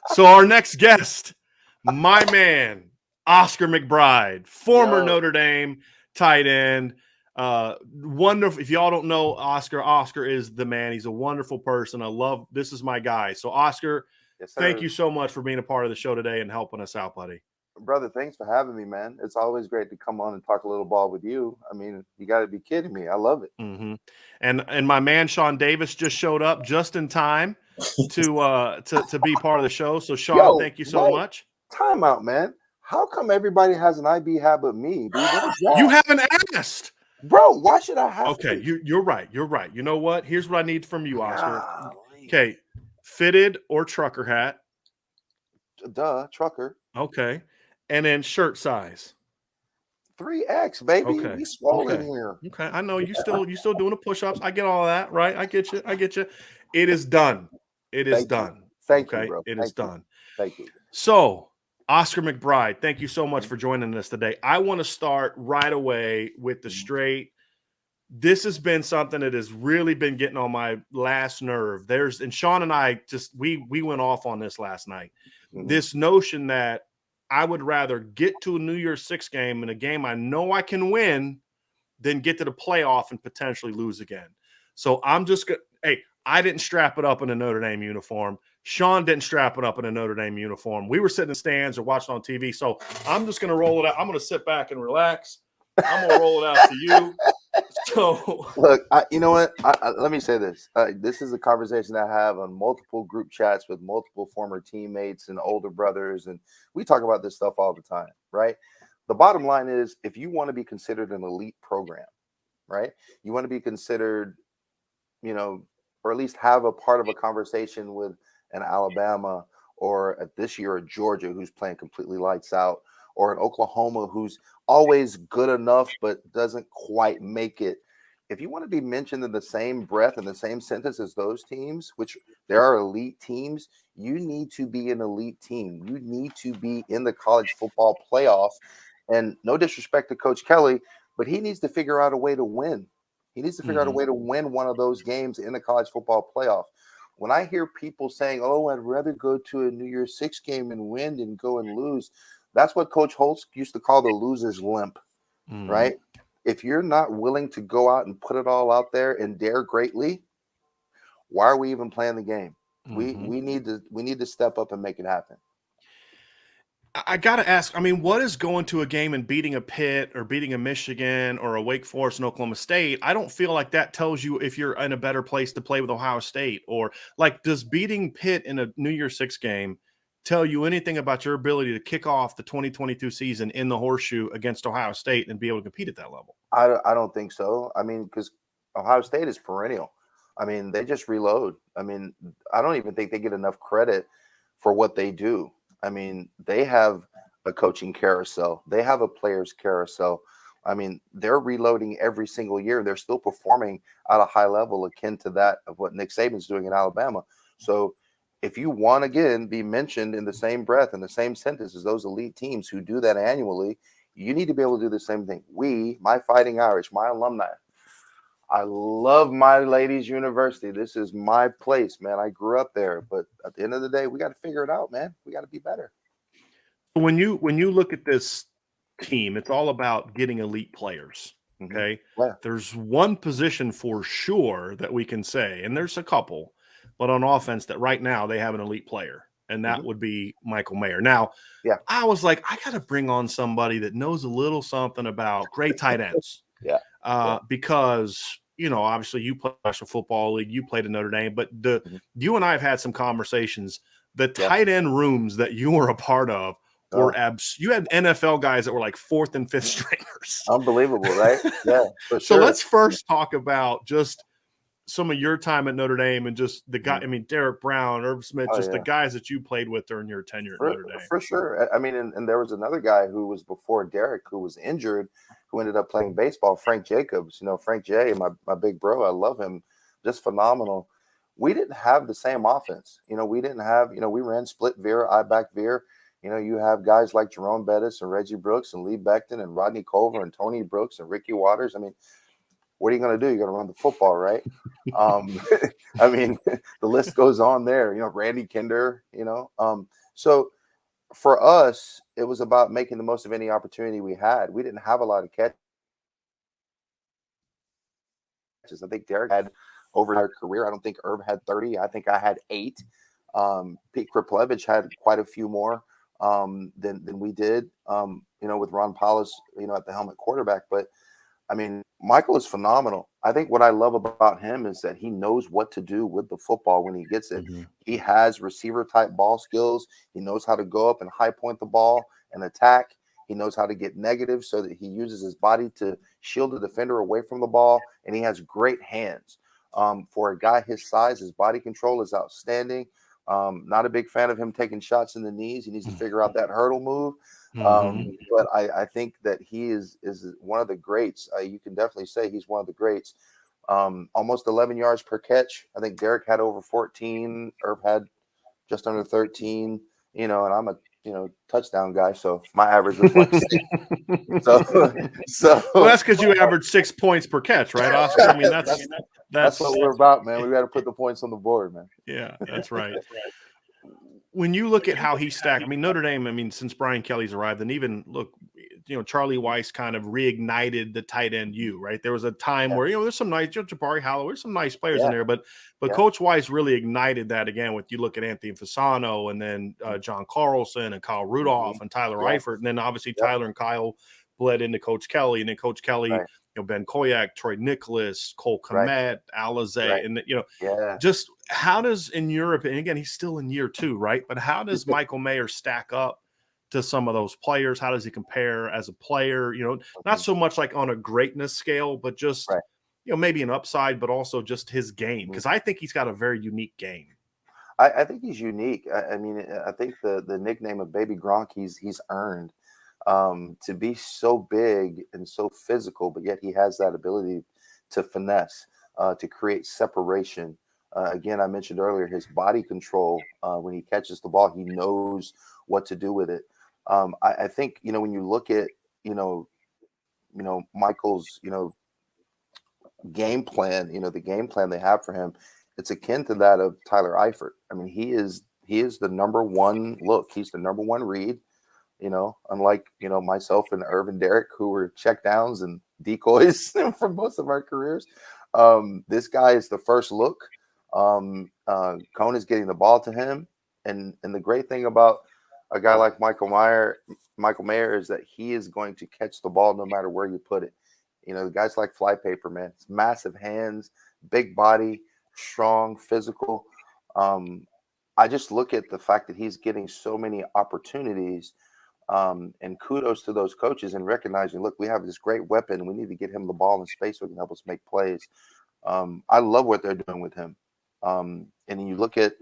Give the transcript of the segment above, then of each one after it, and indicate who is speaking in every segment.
Speaker 1: So our next guest, my man, Oscar McBride, former
Speaker 2: Yo,
Speaker 1: Notre Dame tight end. Wonderful. If y'all don't know Oscar, Oscar is the man. He's a wonderful person. This is my guy. So Oscar,
Speaker 2: yes,
Speaker 1: thank
Speaker 2: sir.
Speaker 1: you so much for being a part of the show today and helping us out, buddy.
Speaker 2: Brother, thanks for having me, man. It's always great to come on and talk a little ball with you. I mean, you got to be kidding me. I love it.
Speaker 1: Mm-hmm. And my man Shaun Davis just showed up just in time to be part of the show. So Shaun,
Speaker 2: Yo,
Speaker 1: thank you so
Speaker 2: wait,
Speaker 1: much.
Speaker 2: time out, man. How come everybody has an IB hat but me, dude? What is
Speaker 1: You
Speaker 2: that?
Speaker 1: haven't asked.
Speaker 2: Bro, why should I have
Speaker 1: Okay,
Speaker 2: to?
Speaker 1: you're right. You're right. You know what? Here's what I need from you, Oscar.
Speaker 2: Golly.
Speaker 1: Okay, fitted or trucker hat.
Speaker 2: Duh, trucker.
Speaker 1: Okay, and then shirt size.
Speaker 2: 3X, baby.
Speaker 1: Okay,
Speaker 2: We swollen
Speaker 1: okay,
Speaker 2: here.
Speaker 1: okay. I know you still doing the push-ups. I get all that, right? I get you. I get you. It is done. It is
Speaker 2: Thank you.
Speaker 1: done.
Speaker 2: Thank you,
Speaker 1: Okay,
Speaker 2: bro.
Speaker 1: it is
Speaker 2: Thank you.
Speaker 1: done.
Speaker 2: Thank you.
Speaker 1: So, Oscar McBride, thank you so much
Speaker 2: Mhm,
Speaker 1: for joining us today. I want to start right away with the
Speaker 2: mhm,
Speaker 1: straight. This has been something that has really been getting on my last nerve. And Shaun and I we went off on this last night.
Speaker 2: mhm.
Speaker 1: This notion that I would rather get to a New Year's Six game in a game I know I can win than get to the playoff and potentially lose again. So I'm just gonna hey, I didn't strap it up in a Notre Dame uniform. Shaun didn't strap it up in a Notre Dame uniform. We were sitting in the stands or watching on TV. So I'm just gonna roll it out. I'm gonna sit back and relax. I'm gonna roll it out to you. So
Speaker 2: Look, you know what? Let me say this. This is a conversation I have on multiple group chats with multiple former teammates and older brothers, and we talk about this stuff all the time, right? The bottom line is, if you want to be considered an elite program, right? You want to be considered, you know, or at least have a part of a conversation with an Alabama or this year a Georgia who's playing completely lights out, or an Oklahoma who's always good enough but doesn't quite make it. If you want to be mentioned in the same breath in the same sentence as those teams, which there are elite teams, you need to be an elite team. You need to be in the college football playoff. And no disrespect to Coach Kelly, but he needs to figure out a way to win. He needs to figure out a
Speaker 1: mhm.
Speaker 2: way to win one of those games in the college football playoff. When I hear people saying, "Oh, I'd rather go to a New Year's Six game and win than go and lose," that's what Coach Holtz used to call the loser's limp,
Speaker 1: Mhm.
Speaker 2: right? If you're not willing to go out and put it all out there and dare greatly, why are we even playing the game? We
Speaker 1: Mhm.
Speaker 2: we need to we need to step up and make it happen.
Speaker 1: I gotta ask. I mean, what is going to a game and beating a Pitt or beating a Michigan or a Wake Forest and Oklahoma State? I don't feel like that tells you if you're in a better place to play with Ohio State, or like, does beating Pitt in a New Year's Six game tell you anything about your ability to kick off the 2022 season in the horseshoe against Ohio State and be able to compete at that level?
Speaker 2: I don't think so. I mean, because Ohio State is perennial. I mean, they just reload. I mean, I don't even think they get enough credit for what they do. I mean, they have a coaching carousel, they have a players carousel. I mean, they're reloading every single year. They're still performing at a high level akin to that of what Nick Saban's doing in Alabama. So, if you want again be mentioned in the same breath in the same sentence as those elite teams who do that annually, you need to be able to do the same thing. My Fighting Irish, my alumni, I love my ladies' university. This is my place, man. I grew up there. But at the end of the day, we got to figure it out, man. We got to be better.
Speaker 1: When you look at this team, it's all about getting elite players.
Speaker 2: Hmm.
Speaker 1: Okay.
Speaker 2: Yeah.
Speaker 1: There's one position for sure that we can say, and there's a couple, but on offense that right now they have an elite player, and that
Speaker 2: Hmm.
Speaker 1: would be Michael Mayer. Now,
Speaker 2: Yeah.
Speaker 1: I was like, I got to bring on somebody that knows a little something about great tight ends,
Speaker 2: Yeah. Yeah.
Speaker 1: because obviously you play National Football League, you played at Notre Dame, but
Speaker 2: Hmm.
Speaker 1: you and I have had some conversations. The
Speaker 2: Yeah.
Speaker 1: tight end rooms that you were a part of were
Speaker 2: Oh,
Speaker 1: you had NFL guys that were like fourth and fifth stringers.
Speaker 2: unbelievable, right? Yeah, for
Speaker 1: So
Speaker 2: sure.
Speaker 1: let's first talk about just some of your time at Notre Dame and just the guy.
Speaker 2: Mhm.
Speaker 1: I mean, Derek Brown, Irv Smith,
Speaker 2: Oh,
Speaker 1: just the
Speaker 2: yeah.
Speaker 1: guys that you played with during your tenure at
Speaker 2: For,
Speaker 1: Notre Dame.
Speaker 2: for sure. I mean, and there was another guy who was before Derek who was injured, who ended up playing baseball, Frank Jacobs. Frank J, my big bro. I love him. Just phenomenal. We didn't have the same offense. We didn't have, we ran split veer, I back veer. You have guys like Jerome Bettis and Reggie Brooks and Lee Beckton and Rodney Culver and Tony Brooks and Ricky Waters. I mean, what are you going to do? You're going to run the football, right? Um, I mean, the list goes on there. Randy Kinder. So for us, it was about making the most of any opportunity we had. We didn't have a lot of catches. I think Derek had over our career. I don't think Herb had 30. I think I had 8. Pete Kriplevich had quite a few more than we did. With Ron Paulus, at the helmet quarterback. But I mean, Michael is phenomenal. I think what I love about him is that he knows what to do with the football when he gets it.
Speaker 1: Mhm.
Speaker 2: He has receiver type ball skills. He knows how to go up and high point the ball and attack. He knows how to get negative so that he uses his body to shield the defender away from the ball. And he has great hands. For a guy his size, his body control is outstanding. Not a big fan of him taking shots in the knees. He needs to figure out that hurdle move. But I think that he is one of the greats. You can definitely say he's one of the greats. Almost 11 yards per catch. I think Derek had over 14. Herb had just under 13. And I'm a touchdown guy, so my average was like 6. So
Speaker 1: Well, that's because you average 6 points per catch, right, Oscar? I mean,
Speaker 2: that's what we're about, man. We got to put the points on the board, man.
Speaker 1: Yeah, that's right. When you look at how he stacked, I mean, Notre Dame, I mean, since Brian Kelly's arrived, and even look, Charlie Weiss kind of reignited the tight end right? There was a time where, there's some nice, Jabari Halloway, there's some nice players in there, but Coach Weiss really ignited that again with, you look at Anthony Fasano and then John Carlson and Kyle Rudolph and Tyler Eifert. And then obviously Tyler and Kyle bled into Coach Kelly, and then Coach Kelly, Ben Koyak, Troy Nicholas, Cole Kmet, Alizé, and just how does, in Europe, and again, he's still in year 2, right? But how does Michael Mayer stack up to some of those players? How does he compare as a player? Not so much like on a greatness scale, but just, maybe an upside, but also just his game. Because I think he's got a very unique game.
Speaker 2: I think he's unique. I mean, I think the nickname of Baby Gronk he's earned. To be so big and so physical, but yet he has that ability to finesse, to create separation. Again, I mentioned earlier his body control. When he catches the ball, he knows what to do with it. I think when you look at Michael's game plan, the game plan they have for him, it's akin to that of Tyler Eifert. I mean, he is the number one look. He's the number one read. Unlike, myself and Irvin Derek, who were check downs and decoys for most of our careers. This guy is the first look. Cone is getting the ball to him. And the great thing about a guy like Michael Mayer is that he is going to catch the ball no matter where you put it. The guys like flypaper, man. It's massive hands, big body, strong, physical. I just look at the fact that he's getting so many opportunities. And kudos to those coaches and recognizing, look, we have this great weapon. We need to get him the ball in space so he can help us make plays. I love what they're doing with him. And you look at,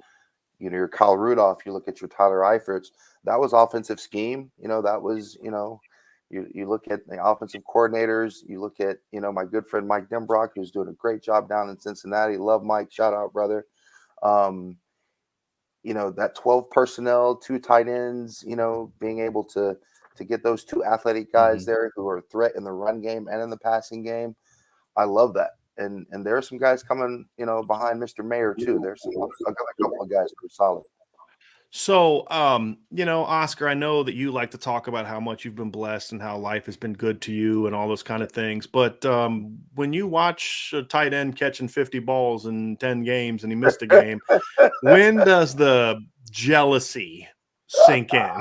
Speaker 2: your Kyle Rudolph, you look at your Tyler Eiferts, that was offensive scheme. That was, you look at the offensive coordinators, you look at, my good friend Mike Denbrock, who's doing a great job down in Cincinnati. Love Mike. Shout out, brother. That 12 personnel, 2 tight ends, being able to get those 2 athletic guys there who are a threat in the run game and in the passing game. I love that. And there are some guys coming, behind Mr. Mayer too. There's a couple of guys who are solid.
Speaker 1: So, Oscar, I know that you like to talk about how much you've been blessed and how life has been good to you and all those kind of things. But when you watch a tight end catching 50 balls in 10 games and he missed a game, when does the jealousy sink in?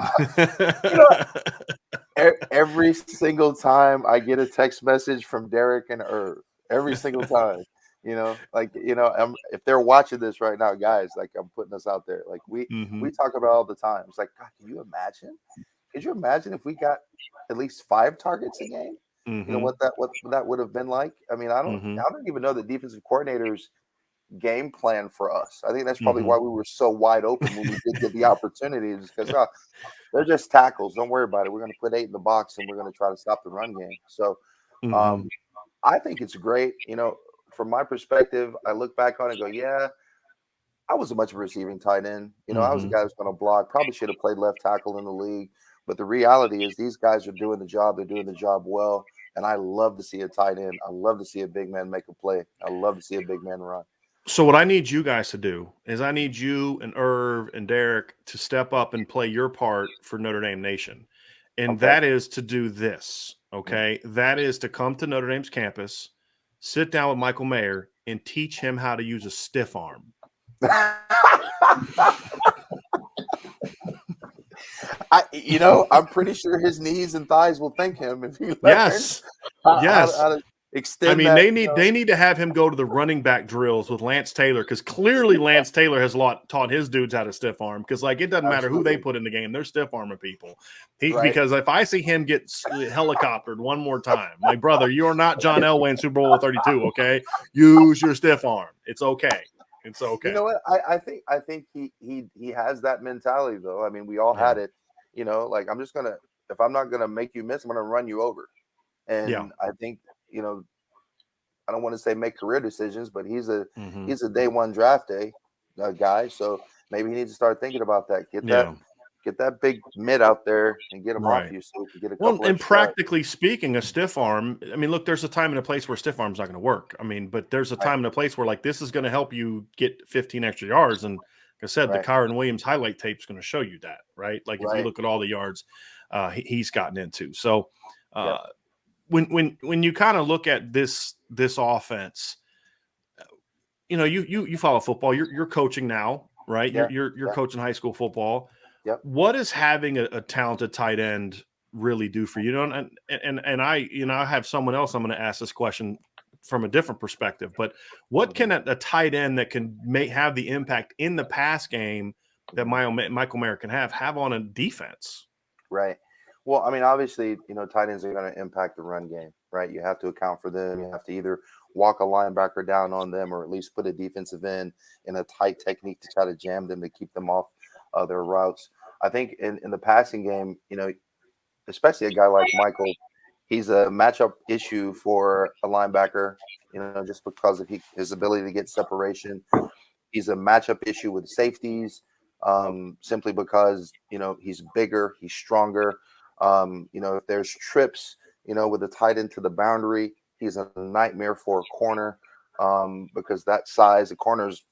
Speaker 2: Every single time I get a text message from Derek and Irv, every single time. If they're watching this right now, guys, like I'm putting us out there. Like we talk about all the time. It's like, God, can you imagine? Could you imagine if we got at least 5 targets a game? What that would have been like? I mean, I don't even know the defensive coordinators game plan for us. I think that's probably why we were so wide open when we did get the opportunities, because they're just tackles. Don't worry about it. We're going to put 8 in the box and we're going to try to stop the run game. So I think it's great. From my perspective, I look back on it and go, yeah, I wasn't much of a receiving tight end. I was a guy who's going to block, probably should have played left tackle in the league. But the reality is these guys are doing the job. They're doing the job well. And I love to see a tight end. I love to see a big man make a play. I love to see a big man run.
Speaker 1: So what I need you guys to do is I need you and Irv and Derek to step up and play your part for Notre Dame Nation. And
Speaker 2: Okay.
Speaker 1: that is to do this, okay? That is to come to Notre Dame's campus, sit down with Michael Mayer, and teach him how to use a stiff arm.
Speaker 2: I'm pretty sure his knees and thighs will thank him if he learns
Speaker 1: Yes.
Speaker 2: how
Speaker 1: Yes.
Speaker 2: to extend.
Speaker 1: I mean,
Speaker 2: that,
Speaker 1: they need to have him go to the running back drills with Lance Taylor, because clearly Lance Taylor has taught his dudes how to stiff arm, because like it doesn't matter who they put in the game, they're stiff arming people.
Speaker 2: Right.
Speaker 1: Because if I see him get helicoptered one more time, like, brother, you are not John Elway in Super Bowl 32. Okay, use your stiff arm. It's okay. It's okay.
Speaker 2: You know what? I think he has that mentality though. I mean, we all had it. Like if I'm not gonna make you miss, I'm gonna run you over. And I think I don't want to say make career decisions, but he's a day one draft day guy. So maybe he needs to start thinking about that. Get that big mid out there and get him off you so we can get a couple.
Speaker 1: And practically speaking, a stiff arm, I mean, look, there's a time and a place where stiff arm's not going to work. I mean, but there's a time and a place where like this is going to help you get 15 extra yards. And like I said, the Kyron Williams highlight tape is going to show you that, right? Like if you look at all the yards he's gotten into. So when you kind of look at this offense, you follow football. You're coaching now, right? You're coaching high school football.
Speaker 2: Yep.
Speaker 1: What does having a talented tight end really do for you? And I have someone else I'm going to ask this question from a different perspective. But what can a tight end that can have the impact in the pass game that Michael Mayer can have on a defense?
Speaker 2: Right. Well, I mean, obviously, tight ends are going to impact the run game, right? You have to account for them. You have to either walk a linebacker down on them or at least put a defensive end in a tight technique to try to jam them to keep them off their routes. I think in the passing game, especially a guy like Michael, he's a matchup issue for a linebacker, just because of his ability to get separation. He's a matchup issue with safeties, simply because, he's bigger, he's stronger. If there's trips, with a tight end to the boundary, he's a nightmare for a corner, because that size, the corners,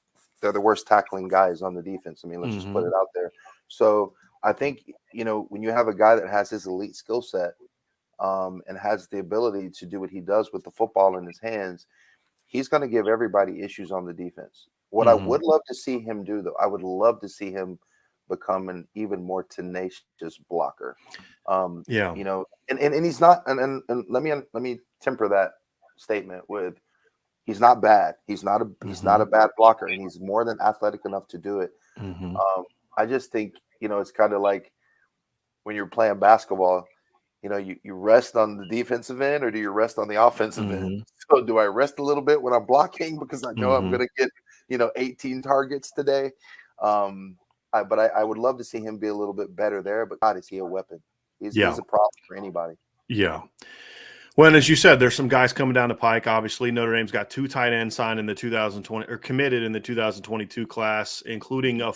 Speaker 2: they're the worst tackling guys on the defense. I mean, let's just put it out there. So I think, when you have a guy that has his elite skill set and has the ability to do what he does with the football in his hands, he's going to give everybody issues on the defense. What I would love to see him do, though, I would love to see him become an even more tenacious blocker. And he's not, and let me temper that statement with, he's not bad. He's not a bad blocker, and he's more than athletic enough to do it. I just think, it's kind of like when you're playing basketball, you rest on the defensive end, or do you rest on the offensive end? So do I rest a little bit when I'm blocking because I know I'm going to get, 18 targets today? But I would love to see him be a little bit better there. But God, is he a weapon? He's a problem for anybody.
Speaker 1: Yeah. Well, and as you said, there's some guys coming down the pike. Obviously, Notre Dame's got 2 tight ends signed in the 2020 or committed in the 2022 class, including a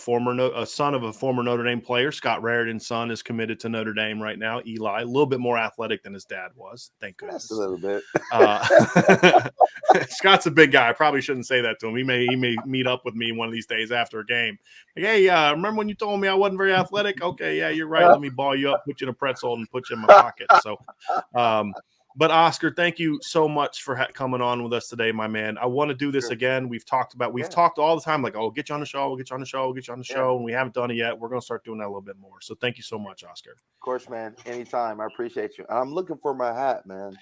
Speaker 1: son of a former Notre Dame player. Scott Raridan's son is committed to Notre Dame right now. Eli, a little bit more athletic than his dad was. Thank goodness.
Speaker 2: Just a little bit.
Speaker 1: Scott's a big guy. I probably shouldn't say that to him. He may meet up with me one of these days after a game. Like, hey, remember when you told me I wasn't very athletic? Okay, yeah, you're right. Let me ball you up, put you in a pretzel, and put you in my pocket. So, but Oscar, thank you so much for coming on with us today, my man. I want to do this again. We've talked all the time, like, oh, get you on the show, we'll get you on the show, and we haven't done it yet. We're going to start doing that a little bit more. So thank you so much, Oscar.
Speaker 2: Of course, man. Anytime. I appreciate you. I'm looking for my hat, man.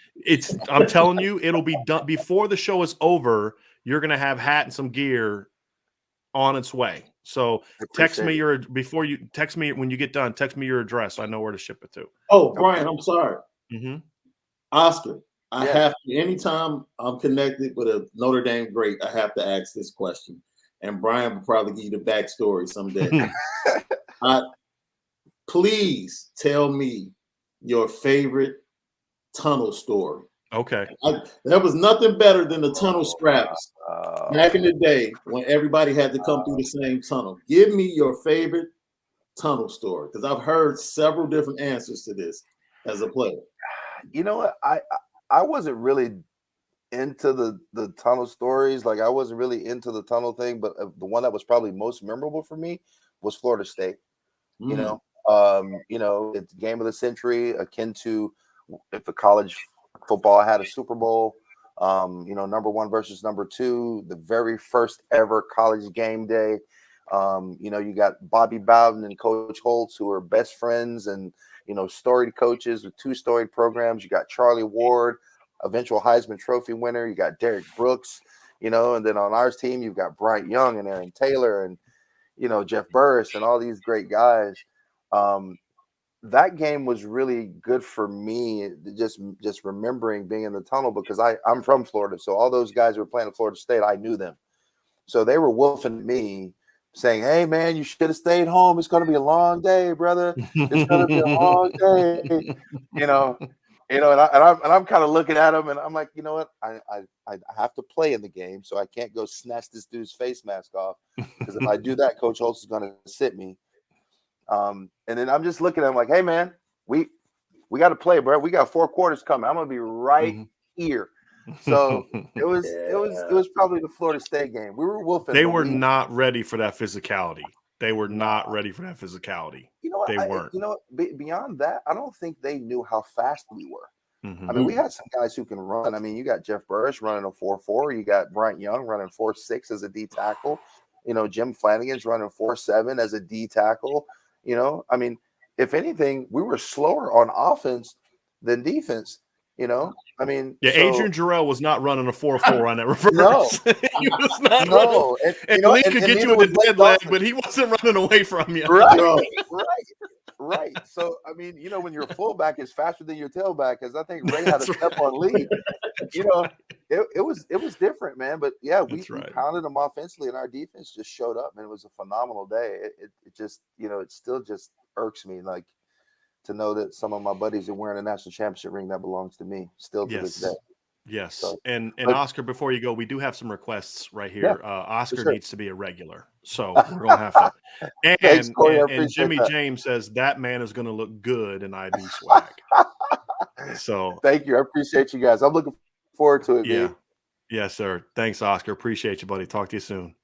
Speaker 1: I'm telling you, it'll be done before the show is over. You're going to have hat and some gear on its way. So text me when you get done, text me your address so I know where to ship it to.
Speaker 3: Oh, Bryan, I'm sorry. Oscar, I
Speaker 2: Yeah.
Speaker 3: have to, anytime I'm connected with a Notre Dame great, I have to ask this question. And Bryan will probably give you the backstory someday. Please tell me your favorite tunnel story.
Speaker 1: Okay.
Speaker 3: There was nothing better than the tunnel scraps back in the day when everybody had to come through the same tunnel. Give me your favorite tunnel story, because I've heard several different answers to this as a player.
Speaker 2: You know what? I wasn't really into the tunnel stories. Like, I wasn't really into the tunnel thing, but the one that was probably most memorable for me was Florida State. You know, it's game of the century, akin to if the college football had a Super Bowl. You know, number 1 versus number 2, the very first ever college game day. You know, you got Bobby Bowden and Coach Holtz, who are best friends and, you know, storied coaches with 2 storied programs. You got Charlie Ward, eventual Heisman Trophy winner. You got Derek Brooks, you know, and then on our team, you've got Bryant Young and Aaron Taylor and, you know, Jeff Burris and all these great guys. That game was really good for me, just remembering being in the tunnel, because I'm from Florida. So all those guys who were playing at Florida State, I knew them. So they were wolfing me, saying, "Hey, man, you should have stayed home. It's going to be a long day, brother. It's going to be a long day." You know, and I'm kind of looking at him, and I'm like, you know what? I have to play in the game, so I can't go snatch this dude's face mask off, because if I do that, Coach Holtz is going to sit me. And then I'm just looking at him like, "Hey, man, we got to play, bro. We got 4 quarters coming. I'm going to be right here." So it was probably the Florida State game. We were wolfing.
Speaker 1: They were not ready for that physicality. They were not ready for that physicality.
Speaker 2: You know what?
Speaker 1: They weren't.
Speaker 2: You know, beyond that, I don't think they knew how fast we were. I mean, we had some guys who can run. I mean, you got Jeff Burris running a 4.4. You got Bryant Young running 4.6 as a D tackle. You know, Jim Flanagan's running 4.7 as a D tackle. You know, I mean, if anything, we were slower on offense than defense. You know, I mean,
Speaker 1: yeah, Adrian Jarrell was not running a 4.4 on that reverse.
Speaker 2: No,
Speaker 1: he was not.
Speaker 2: No,
Speaker 1: and Lee could get you with the dead leg, but he wasn't running away from you.
Speaker 2: Right. So, I mean, you know, when your fullback is faster than your tailback, because I think Ray had a step on Lee. You know, it was different, man. But yeah, we pounded them offensively, and our defense just showed up, and it was a phenomenal day. It just, you know, it still just irks me, like, to know that some of my buddies are wearing a national championship ring that belongs to me still to this day.
Speaker 1: Yes. So, and Oscar, before you go, we do have some requests right here. Oscar needs to be a regular, so we're going to have to. And,
Speaker 2: Thanks, Corey,
Speaker 1: and Jimmy James says that man is going to look good in IB swag. So
Speaker 2: thank you. I appreciate you guys. I'm looking forward to it.
Speaker 1: Yeah. Yes, sir. Thanks, Oscar. Appreciate you, buddy. Talk to you soon.